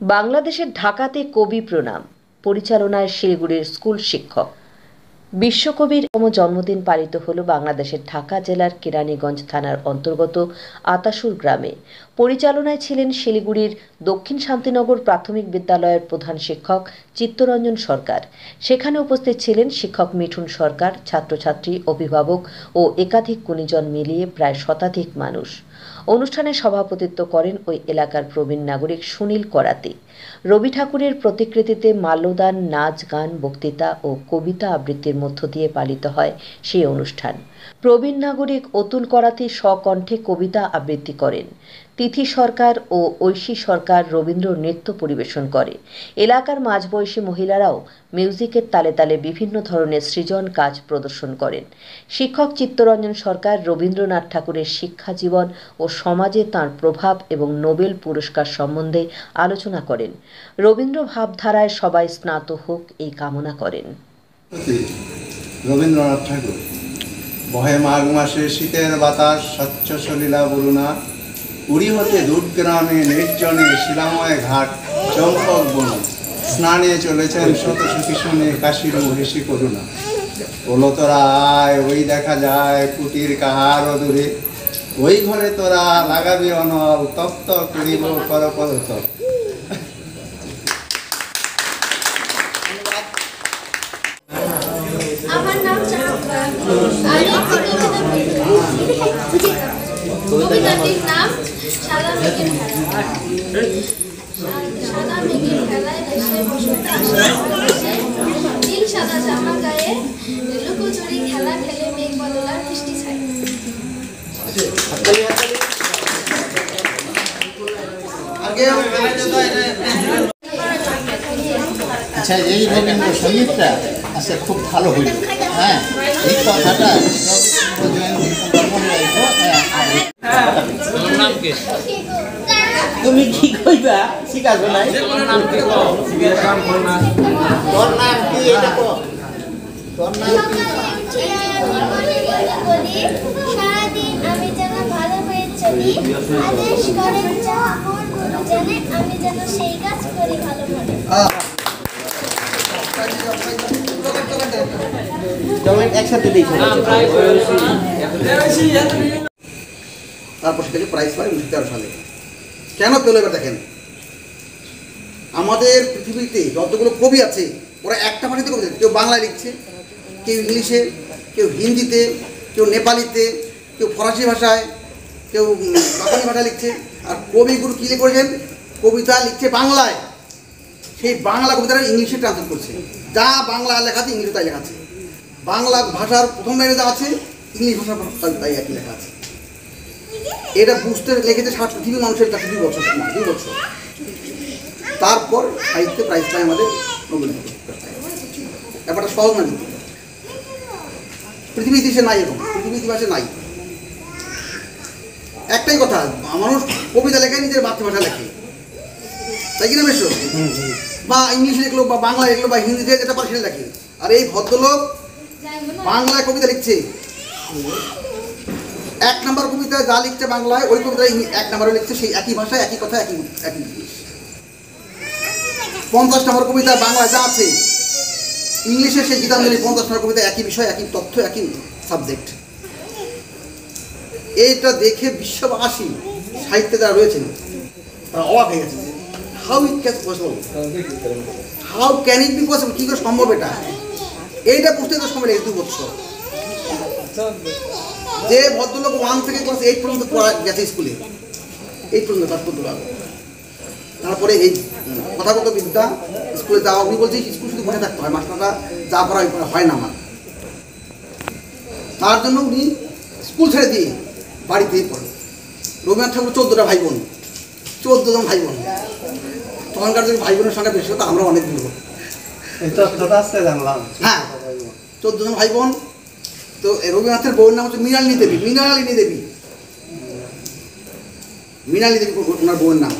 বাংলাদেশের ঢাকাতে কবি প্রণাম পরিচালনায় শিলিগুড়ির স্কুল শিক্ষক। বিশ্বকবির জন্মদিন পালিত হল বাংলাদেশের ঢাকা জেলার কেরানীগঞ্জ থানার অন্তর্গত আতাসুর গ্রামে। পরিচালনায় ছিলেন শিলিগুড়ির দক্ষিণ শান্তিনগর প্রাথমিক বিদ্যালয়ের প্রধান শিক্ষক চিত্তরঞ্জন সরকার। সেখানে উপস্থিত ছিলেন শিক্ষক মিঠুন সরকার, ছাত্রছাত্রী, অভিভাবক ও একাধিক গুণীজন মিলিয়ে প্রায় শতাধিক মানুষ। অনুষ্ঠানে সভাপতিত্ব করেন ওই এলাকার প্রবীণ নাগরিক সুনীল করাতি। রবি ঠাকুরের প্রতিকৃতিতে মাল্যদান, নাচ, গান, বক্তৃতা ও কবিতা আবৃত্তির মধ্য দিয়ে পালিত হয় সেই অনুষ্ঠান। প্রবীণ নাগরিক অতুল করাতি স্বকণ্ঠে কবিতা আবৃত্তি করেন। তিথি সরকার ও ঐশী সরকার রবীন্দ্র নৃত্য পরিবেশন করে। এলাকার মাঝবয়সী মহিলারাও মিউজিকের তালে তালে বিভিন্ন ধরনের সৃজন কাজ প্রদর্শন করেন। শিক্ষক চিত্তরঞ্জন সরকার রবীন্দ্রনাথ ঠাকুরের শিক্ষা জীবন ও সমাজে তাঁর প্রভাব এবং নোবেল পুরস্কার সম্বন্ধে আলোচনা করেন। রবীন্দ্র ভাবধারায় সবাই স্নাত হোক এই কামনা করেন। রবীন্দ্রনাথ ঠাকুর বহে মাঘ মাসে শীতের বাতাস স্বচ্ছ সলিলা বরুণা, পুরী হতে দূরগ্রামে নির্জনে শিলাময় ঘাট চম্পক বন, স্নানে চলেছেন শত সখী শুনে কাশীর মহিষী করুণা। ওলো তোরা আয়, ওই দেখা যায় কুটির কাহার দূরে, ওই ঘরে তোরা লাগাবি অনল, তপ্ত করিব করপদতল। আমার নাম কবিতাটির নাম সাদা মেঘের খেলা। সাদা মেঘের খেলায় দেশে বসন্ত আসে, নীল সাদা জামা গায়ে লুকোচুরি খেলা খেলে মেঘ বদলার বৃষ্টি ছায়। আচ্ছা, এই রবীন্দ্রসঙ্গীতটা আচ্ছা খুব ভালো হইল। হ্যাঁ, এই কথাটা তুমি কি কইবা শিখাছো না? তোর নাম কি? এটা কো তোর নাম কি? সারাদিন আমি যেন ভালো হয়ে চলি, আদেশ করেন যা আমার গুরু জানে, আমি যেন সেই কাজ করি ভালো মনে। একসাথে তারপর সেটাকে প্রাইজ পায় 1913 সালে। কেন পেল এবার দেখেন, আমাদের পৃথিবীতে যতগুলো কবি আছে ওরা একটা ভাষাতে কবিতা, কেউ বাংলায় লিখছে, কেউ ইংলিশে, কেউ হিন্দিতে, কেউ নেপালিতে, কেউ ফরাসি ভাষায়, কেউ জাপানি ভাষায় লিখছে। আর কবিগুরু কী করেছেন, কবিতা লিখছে বাংলায়, সেই বাংলা কবিতাটা ইংলিশে ট্রান্সলেট করছে। যা বাংলা লেখা আছে ইংলিশে তাই লেখা আছে, বাংলা ভাষার প্রথম লাইনে যা আছে ইংলিশ ভাষার তাই একই লেখা আছে। এটা বুঝতে লেগেছে সারা পৃথিবীর মানুষের কাছে 2 বছর সময়, 2 বছর। তারপর সাহিত্যে প্রাইজ পায় আমাদের নোবেল পুরস্কার। ব্যাপারটা সহজ না, কিন্তু পৃথিবীর ইতিহাসে নাই, এরকম পৃথিবীর ইতিহাসে নাই। একটাই কথা, মানুষ কবিতা লেখে নিজের মাতৃভাষা লেখে, তাই কিনা বেশ, বা ইংলিশে লিখলো বা বাংলা লিখলো বা হিন্দিতে যেটা পারে সেটা লেখে। আর এই ভদ্রলোক বাংলায় কবিতা লিখছে, 1 নম্বর কবিতা যা লিখছে বাংলায় ওই কবিতা 1 নম্বরে লিখছে, সেই একই ভাষায় একই কথা একই জিনিস। 50 নম্বর কবিতা বাংলায় যা আছে ইংলিশে সেই গীতাঞ্জলি 50 নম্বর কবিতা একই বিষয়, একই তথ্য, একই সাবজেক্ট। এইটা দেখে বিশ্ববাসী সাহিত্যে যারা রয়েছেন তারা অবাক হয়ে গেছে। How it can possible, how can it be possible, কী করে সম্ভব এটা? এইটা বুঝতে তো সময় লেগেছে 2 বছর। যে ভদ্রলোক 1 থেকে ক্লাস 8 পর্যন্ত পড়া গেছে স্কুলে, 8 পর্যন্ত ক্লাস করতে পারবে। তারপরে এই কথাগত বিদ্যা স্কুলে যাওয়া, উনি বলছে স্কুল শুধু বসে থাকতে হয়, মাস্টাররা যা পড়া হয় না আমার। তার জন্য উনি স্কুল ছেড়ে দিয়ে বাড়িতেই পড়ে। রবীন্দ্রনাথ ঠাকুর 14টা ভাই বোন, 14 জন ভাই বোন। তখনকার যদি ভাই বোনের সংখ্যা বেশি হতো আমরা অনেক দূর হতো। হ্যাঁ, 14 জন ভাই বোন। তো রবীন্দ্রনাথের বউয়ের নাম হচ্ছে মৃণালিনী দেবী, মৃণালিনী দেবী, মৃণালিনী দেবী ওনার বউয়ের নাম।